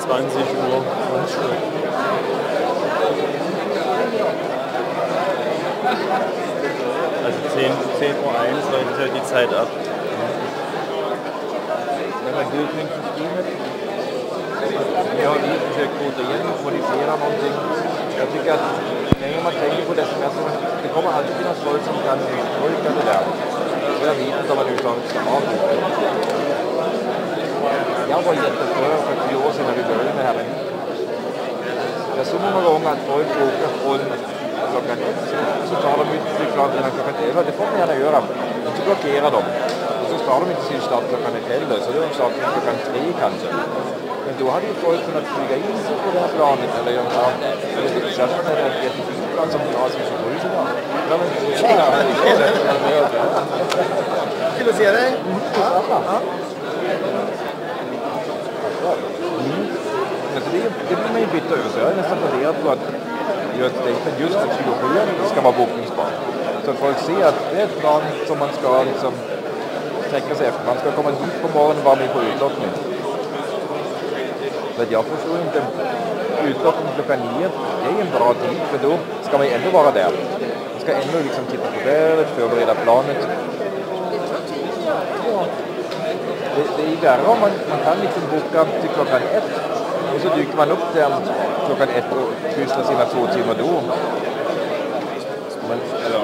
Uhr Grundstück. Also 10:01 Uhr läuft halt die Zeit ab. Wenn man Gültningssystem hat, ja, wie försökt kvotera, modifiera någonting. Jag tycker att när man tänker på det som är så, det kommer alltid finnas folk som kan uttolka det där. Så jag vet inte om man överhuvudtaget ska ha det. Jag var jätteför för 10 år sedan när vi började med det här. Jag såg många gånger att folk åker från klockan 1 så tar de ut flygplan innan klockan 11. Det får man gärna göra. Och så blockerar de. Och så tar de inte sin start klockan 1 heller. Så det var start klockan 3 kanske. Men då hade ju folk kunnat flyga in sig på det här planet. Eller jag har särskilt med ett jätteflygplan som har som 27 idag. Ja, men Kul att se dig. Alltså det blir man ju bytt över. Så jag är nästan funderat på att just för 27 ska vara bokningsbar. Så att folk ser att det är ett plan som man ska liksom sträcka sig efter. Man ska komma dit på morgonen och vara med på utlottning. Så att jag förstår inte, utlottning klockan 9, det är en bra tid för då ska man ju ändå vara där. Man ska ändå liksom titta på vädret, förbereda planet. Ja. Det är ju värre om man kan liksom boka till klockan 1 och så dyker man upp där klockan 1 och kryssar sina 2 timmar då. Men, eller...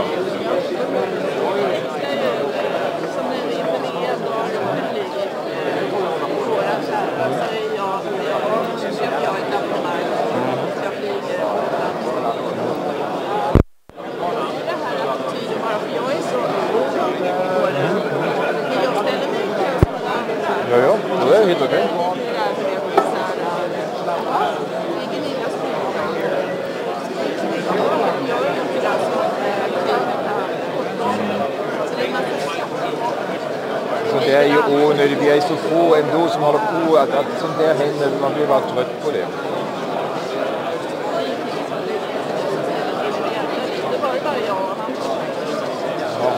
Ja, det är helt okej. Så det är ju onödigt, vi är så få ändå som håller på att sånt där händer, man blir bara trött på det. Ja.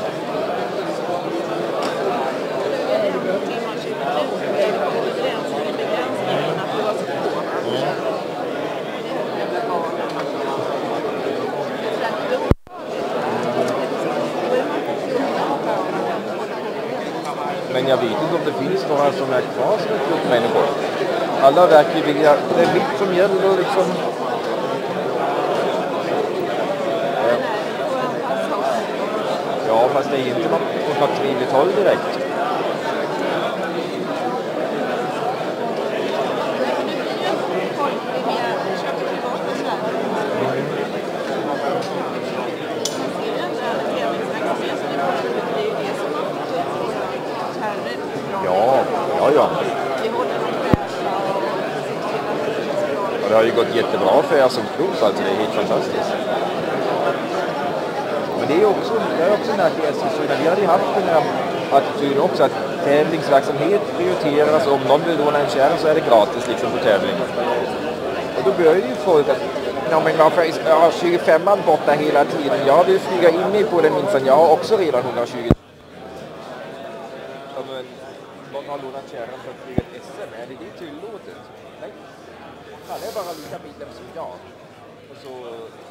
Men jag vet inte om det finns några som är kvar som är klok människor. Alla verkar vilja, det är vitt som gäller liksom. Ja, fast det är inte något trevligt håll direkt. Ja. Och det har ju gått jättebra för er som klubb, alltså det är helt fantastiskt. Men det är också märkt i Eskilstuna. Vi hade ju haft den här attityden också att tävlingsverksamhet prioriteras. Om någon vill låna en kärn så är det gratis liksom på tävling. Och då börjar ju folk att ja, men varför är 25an borta hela tiden? Jag vill flyga in mig på den minst. Jag har också redan 120. Någon har lånat kärran för att flyga ett SM. Är det tillåtet? Nej. Han är bara lika medlem som jag. Och så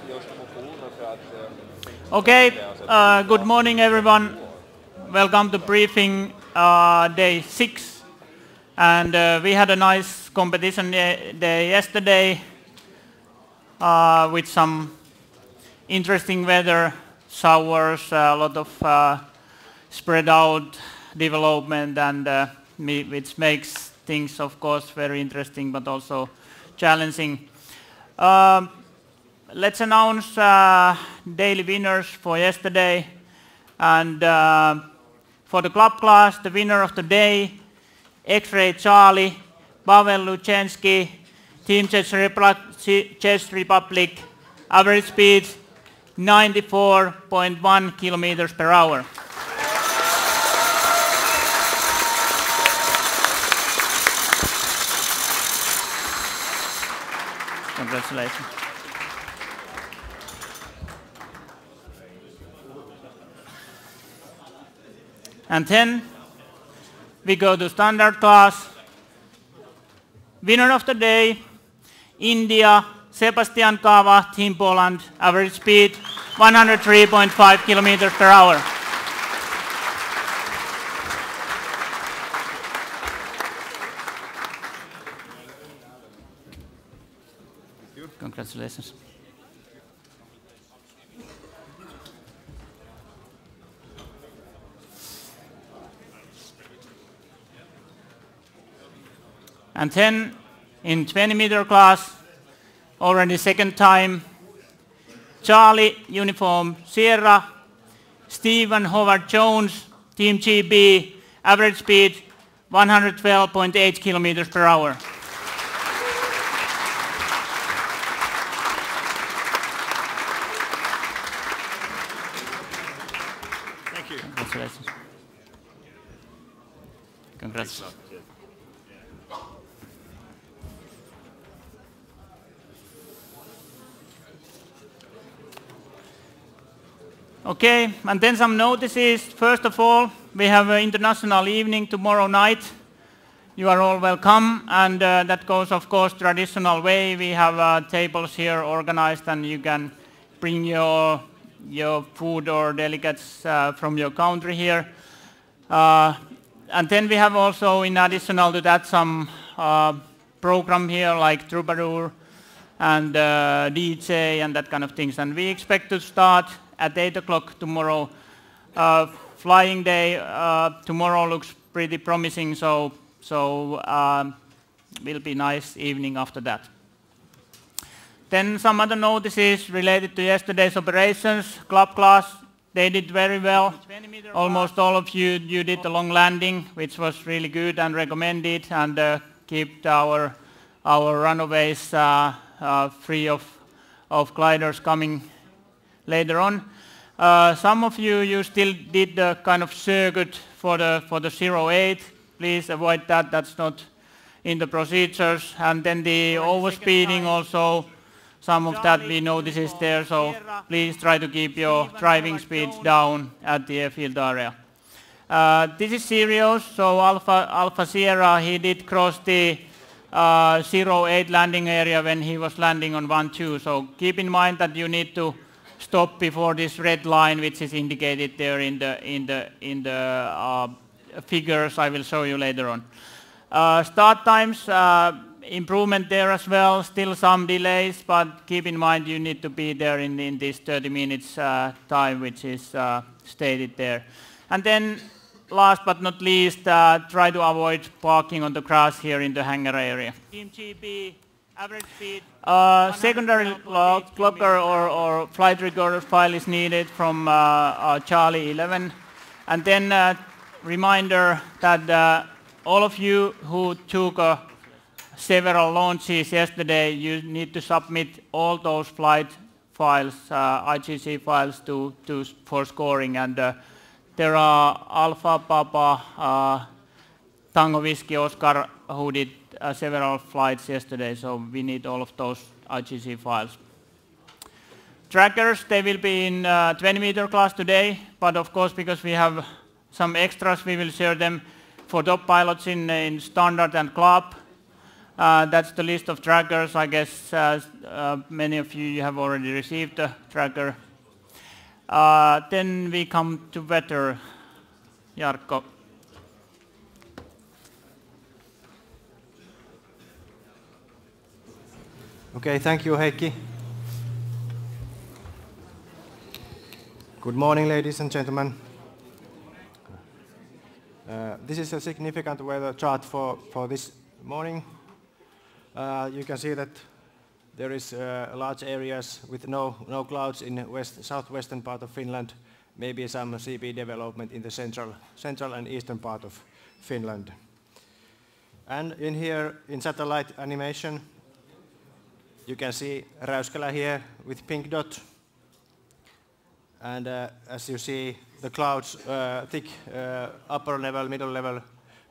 görs det motioner för att... Okay, good morning everyone. Welcome to briefing day 6. And we had a nice competition day yesterday with some interesting weather, showers, a lot of spread out development, and which makes things of course very interesting but also challenging. Let's announce daily winners for yesterday, and for the club class the winner of the day, X-Ray Charlie, Pavel Luchensky, Team Czech Republic, average speed 94.1 kilometers per hour. Congratulations. And then we go to standard class. winner of the day, India, Sebastian Kawa, Team Poland, average speed 103.5 kilometers per hour. Congratulations. And then in 20-meter class, already second time, Charlie, uniform Sierra, Stephen Howard Jones, Team GB, average speed 112.8 kilometers per hour. Thank you. Congratulations. Congrats. Okay, and then some notices. First of all, we have an international evening tomorrow night. You are all welcome, and that goes, of course, traditional way. We have tables here organized, and you can bring your food or delicates from your country here. And then we have also, in additional to that, some program here like troubadour and DJ and that kind of things. And we expect to start at 8 o'clock tomorrow. Flying day tomorrow looks pretty promising, so will be nice evening after that. Then some other notices related to yesterday's operations. Club class, they did very well. Almost all of you did the long landing, which was really good and recommended, and kept our runaways free of gliders coming later on. Some of you still did the kind of circuit for the 08. Please avoid that. That's not in the procedures. And then the overspeeding also, some of that we notice is there. So please try to keep your driving speeds down at the airfield area. This is serious. So Alpha Sierra, he did cross the 08 landing area when he was landing on 1-2. So keep in mind that you need to stop before this red line, which is indicated there in the figures I will show you later on. Start times, improvement there as well. Still some delays, but keep in mind you need to be there in this 30 minutes time, which is stated there. And then, last but not least, try to avoid parking on the grass here in the hangar area. Team GB. Average speed. Secondary clocker or flight recorder file is needed from Charlie 11. And then reminder that all of you who took several launches yesterday, you need to submit all those flight files, IGC files for scoring. And there are Alpha, Papa, Tango Whiskey, Oscar, who did several flights yesterday, so we need all of those IGC files. Trackers, they will be in 20-meter class today, but of course, because we have some extras, we will share them for top pilots in standard and club. That's the list of trackers. I guess many of you have already received the tracker. Then we come to weather. Jarkko. Okay, thank you, Heikki. Good morning, ladies and gentlemen. This is a significant weather chart for this morning. You can see that there is large areas with no clouds in the southwestern part of Finland, maybe some CP development in the central and eastern part of Finland. And in here, in satellite animation, you can see Räyskälä here with pink dot. And as you see, the clouds, thick upper level, middle level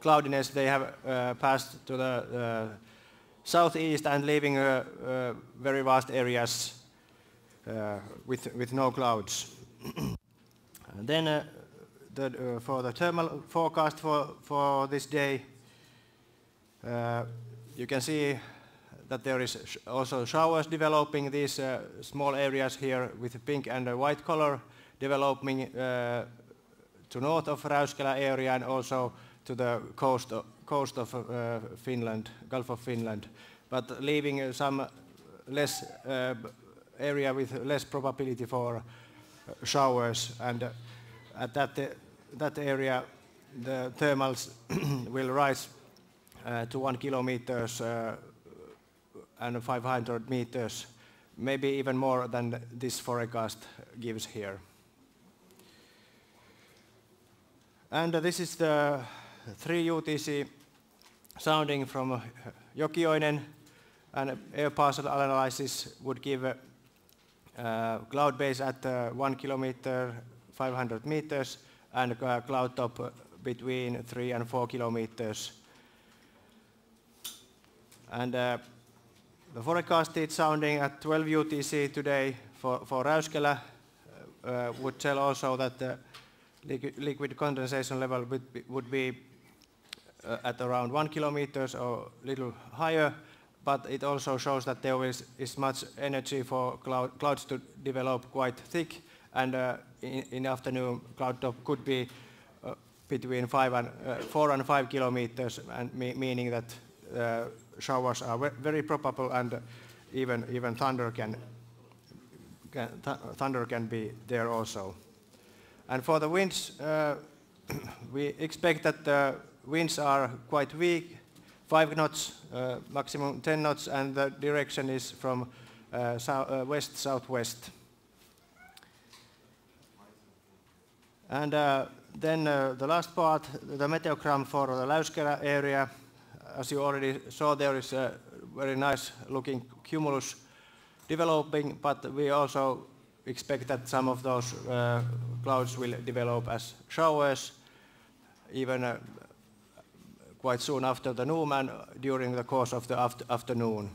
cloudiness, they have passed to the southeast and leaving very vast areas with no clouds. And then for the thermal forecast for this day, you can see that there is also showers developing these small areas here with pink and white color developing to north of Räyskälä area and also to the coast of Finland, Gulf of Finland, but leaving some less area with less probability for showers, and at that area the thermals will rise to 1 kilometers and 500 meters, maybe even more than this forecast gives here. And this is the 3 UTC sounding from Jokioinen, and air parcel analysis would give cloud base at 1 kilometer 500 meters and cloud top between 3 and 4 kilometers. And the forecasted sounding at 12 UTC today for Räyskälä would tell also that the liquid condensation level would be at around 1 kilometers or a little higher, but it also shows that there is much energy for clouds to develop quite thick, and in afternoon cloud top could be between 4 and 5 kilometers, and meaning that showers are very probable, and even thunder can be there also. And for the winds, we expect that the winds are quite weak, 5 knots, maximum 10 knots, and the direction is from west-southwest. And then the last part, the meteogram for the Räyskälä area. As you already saw, there is a very nice looking cumulus developing, but we also expect that some of those clouds will develop as showers, even quite soon after the noon and during the course of the afternoon.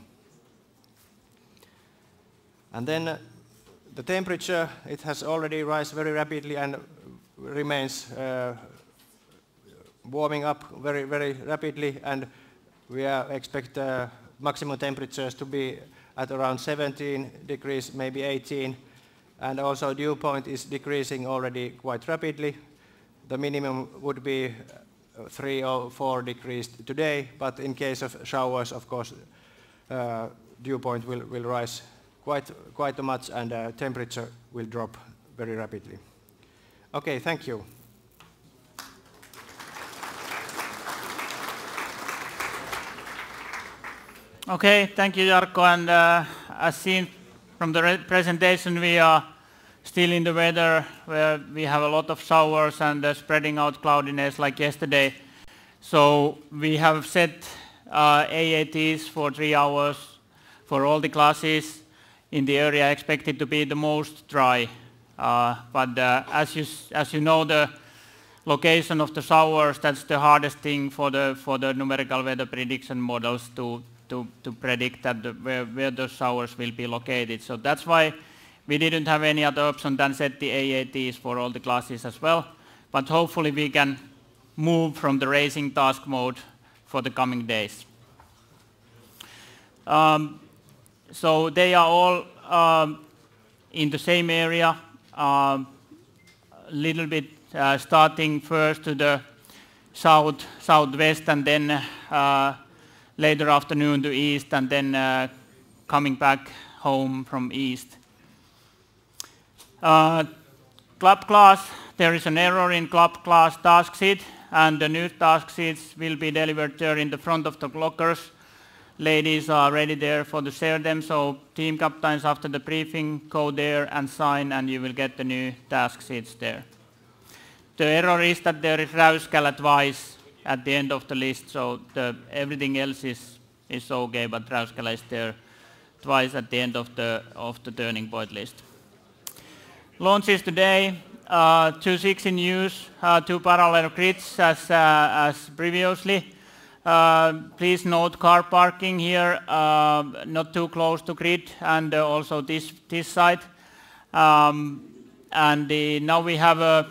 And then the temperature, it has already risen very rapidly and remains warming up very, very rapidly, and we expect maximum temperatures to be at around 17 degrees, maybe 18, and also dew point is decreasing already quite rapidly. The minimum would be 3 or 4 degrees today, but in case of showers, of course, dew point will rise quite much, and temperature will drop very rapidly. Okay, thank you. Okay, thank you, Jarkko. And as seen from the presentation, we are still in the weather where we have a lot of showers and spreading out cloudiness like yesterday. So we have set AATs for 3 hours for all the classes in the area expected to be the most dry. But as you know, the location of the showers, that's the hardest thing for the numerical weather prediction models to predict that where the showers will be located. So that's why we didn't have any other option than set the AATs for all the classes as well. But hopefully we can move from the racing task mode for the coming days. So they are all in the same area, little bit starting first to the southwest, and then later afternoon to east, and then coming back home from east. Club class, there is an error in club class task sheet, and the new task sheets will be delivered there in the front of the lockers. Ladies are ready there for to share them, so team captains after the briefing go there and sign, and you will get the new task sheets there. The error is that there is Räyskälä twice at the end of the list, so everything else is okay, but Räyskälä is there twice at the end of the turning point list. Launches today, 2 6 in use, 2 parallel grids as previously. Please note car parking here, not too close to grid, and also this side. And now we have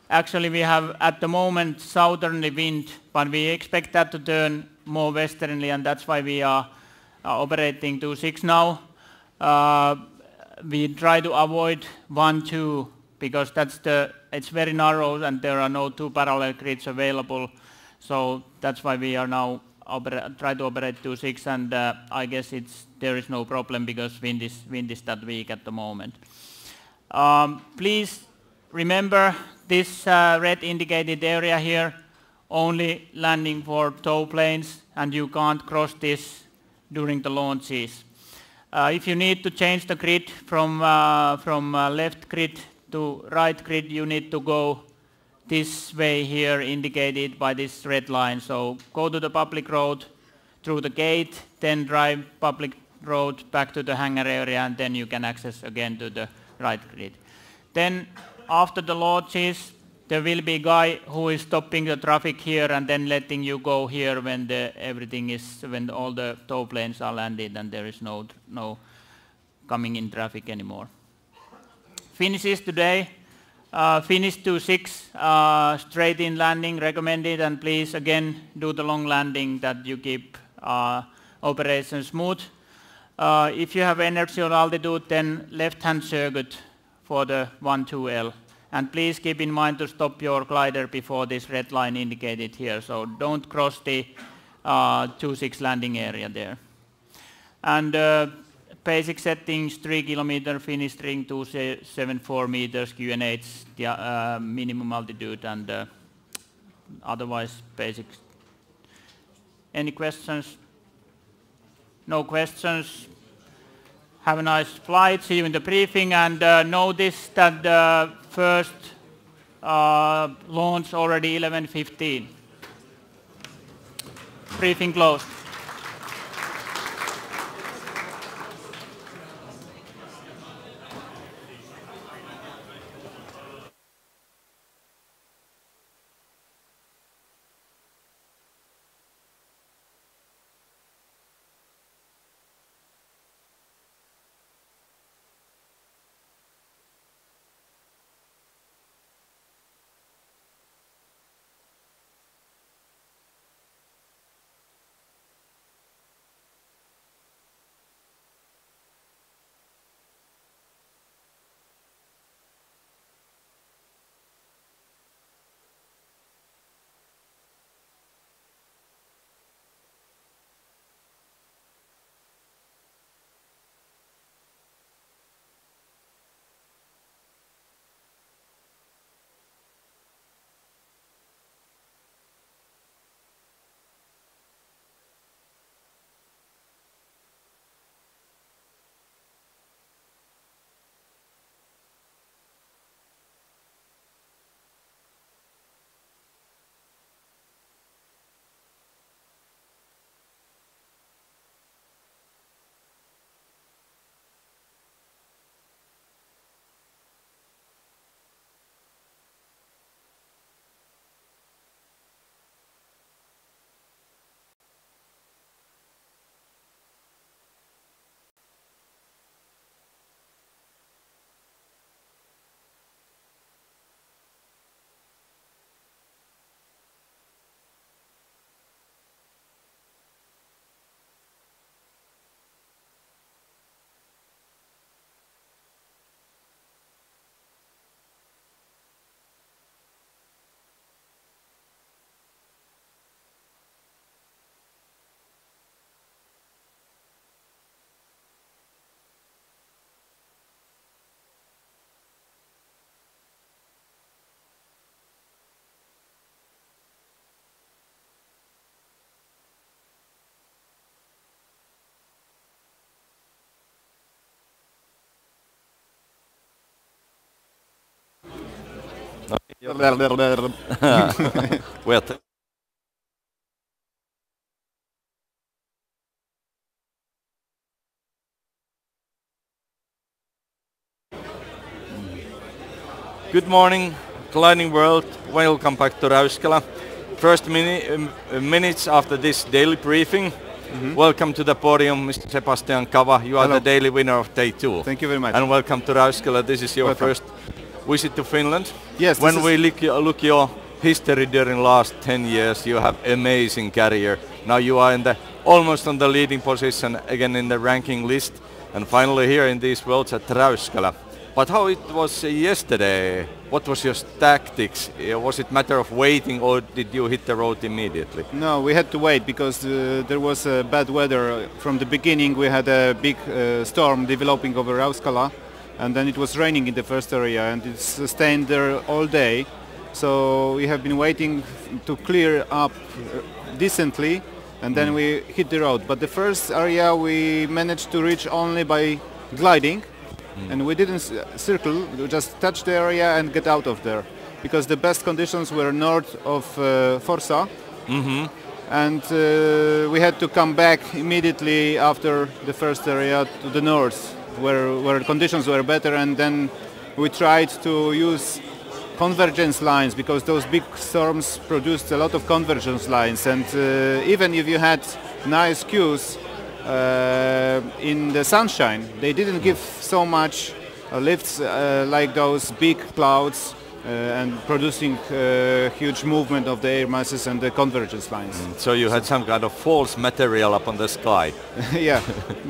Actually, we have at the moment southerly wind, but we expect that to turn more westerly, and that's why we are operating 2.6 now. We try to avoid 1.2 because it's very narrow and there are no two parallel grids available. So that's why we are now try to operate 2.6, and I guess there is no problem because wind is that weak at the moment. Please remember this red indicated area here, only landing for tow planes, and you can't cross this during the launches. If you need to change the grid from left grid to right grid, you need to go this way here, indicated by this red line. So go to the public road through the gate, then drive public road back to the hangar area, and then you can access again to the right grid. Then after the launches, there will be a guy who is stopping the traffic here and then letting you go here when when all the tow planes are landed and there is no coming in traffic anymore. Finishes today. Finish 2.6, straight in landing recommended, and please again do the long landing that you keep operation smooth. If you have energy or altitude, then left hand circuit for the 1.2L. And please keep in mind to stop your glider before this red line indicated here. So don't cross the 2.6 landing area there. And basic settings, 3 km finish string, 274 meters QNH, the minimum altitude, and otherwise basic. Any questions? No questions. Have a nice flight, see you in the briefing, and notice that the first launch already 11:15. Briefing closed. Good morning, gliding world. Welcome back to Räyskälä. First minutes after this daily briefing. Welcome to the podium, Mr. Sebastian Kawa. You are the daily winner of day 2. Thank you very much. And welcome to Räyskälä. This is your first visit to Finland. Yes. When we look your history during last 10 years, you have amazing career. Now you are in the almost on the leading position again in the ranking list, and finally here in these Worlds at Räyskälä. But how it was yesterday? What was your tactics? Was it matter of waiting, or did you hit the road immediately? No, we had to wait because there was bad weather. From the beginning we had a big storm developing over Räyskälä, and then it was raining in the first area, and it sustained there all day. So we have been waiting to clear up decently, and then we hit the road. But the first area we managed to reach only by gliding. And we didn't circle, we just touch the area and get out of there, because the best conditions were north of Forsa, and we had to come back immediately after the first area to the north, where conditions were better, and then we tried to use convergence lines, because those big storms produced a lot of convergence lines, and even if you had nice cues, in the sunshine, they didn't give so much lifts like those big clouds and producing huge movement of the air masses and the convergence lines. So you had some kind of false material up on the sky. Yeah,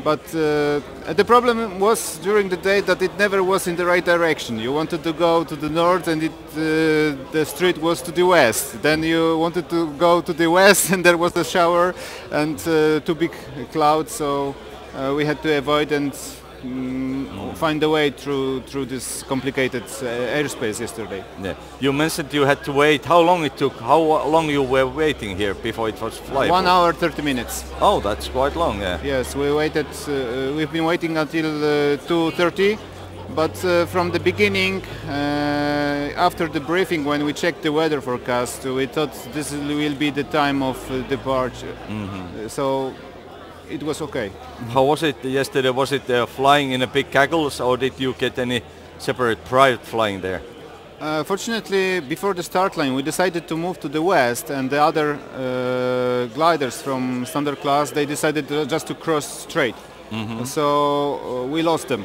but the problem was during the day that it never was in the right direction. You wanted to go to the north and the street was to the west. Then you wanted to go to the west and there was a shower and two big clouds, so we had to avoid and find a way through this complicated airspace yesterday. Yeah. You mentioned you had to wait. How long it took? How long you were waiting here before it was flyable? 1 hour 30 minutes. Oh, that's quite long. Yeah. Yes, we waited. We've been waiting until 2:30, but from the beginning, after the briefing, when we checked the weather forecast, we thought this will be the time of departure. So it was okay. How was it yesterday? Was it flying in a big cackles, or did you get any separate private flying there? Fortunately, before the start line, we decided to move to the west, and the other gliders from standard class, they decided just to cross straight. So we lost them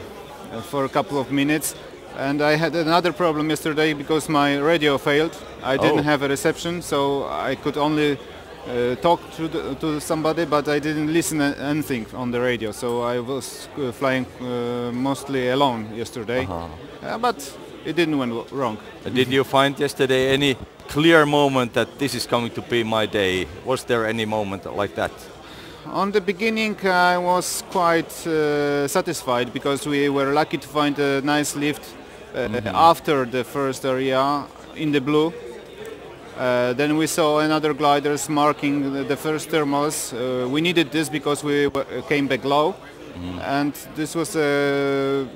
for a couple of minutes, and I had another problem yesterday because my radio failed. I didn't have a reception, so I could only talk to somebody, but I didn't listen anything on the radio, so I was flying mostly alone yesterday, but it didn't went wrong. Did you find yesterday any clear moment that this is going to be my day? Was there any moment like that? On the beginning I was quite satisfied because we were lucky to find a nice lift after the first area in the blue. Then we saw another gliders marking the first thermals. We needed this because we came back low, and this was a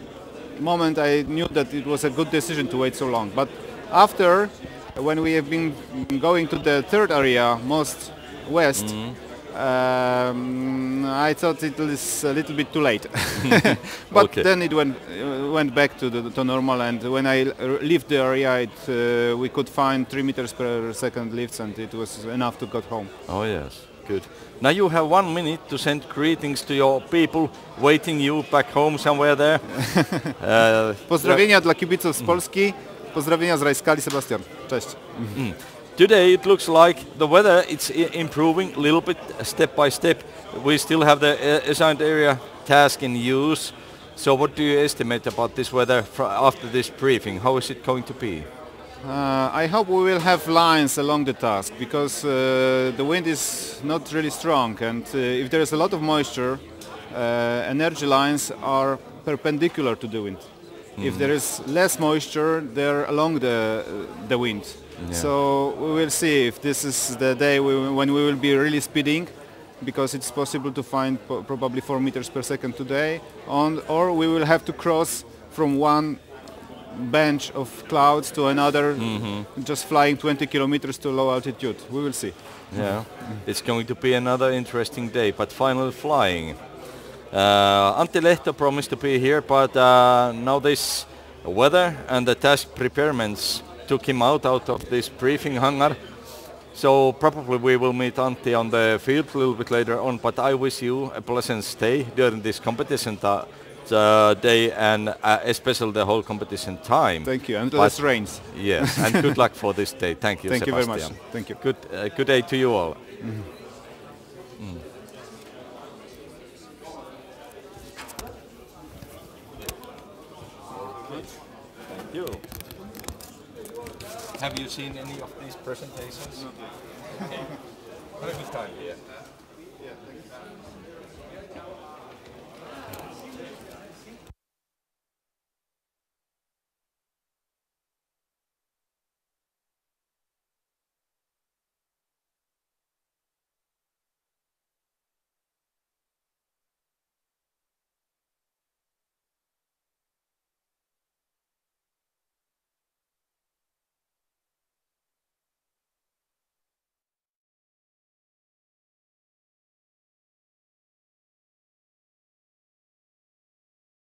moment I knew that it was a good decision to wait so long. But after, when we have been going to the third area, most west, I thought it was a little bit too late. But then it went back to normal, and when I left the area, we could find 3 meters per second lifts, and it was enough to get home. Oh yes, good. Now you have 1 minute to send greetings to your people waiting you back home somewhere there. Pozdrowienia dla kibiców z Polski. Pozdrowienia z Räyskali, Sebastian. Cześć. Today it looks like the weather it's improving a little bit step by step. We still have the assigned area task in use. So what do you estimate about this weather after this briefing? How is it going to be? I hope we will have lines along the task, because the wind is not really strong, and if there is a lot of moisture, energy lines are perpendicular to the wind. If there is less moisture, they're along the wind. Yeah. So we will see if this is the day when we will be really speeding, because it's possible to find probably 4 meters per second today, or we will have to cross from one bench of clouds to another, just flying 20 kilometers to low altitude. We will see. Yeah, it's going to be another interesting day, but finally flying. Antti Lehto promised to be here, but now this weather and the task preparements took him out of this briefing hangar. So probably we will meet Antti on the field a little bit later on, but I wish you a pleasant stay during this competition day and especially the whole competition time. Thank you, and less rains. Yes, and good luck for this day. Thank you, Thank Sebastian. you very much. Thank you. Good day to you all. Thank you. Have you seen any of these presentations? No. Okay. Have a good time here.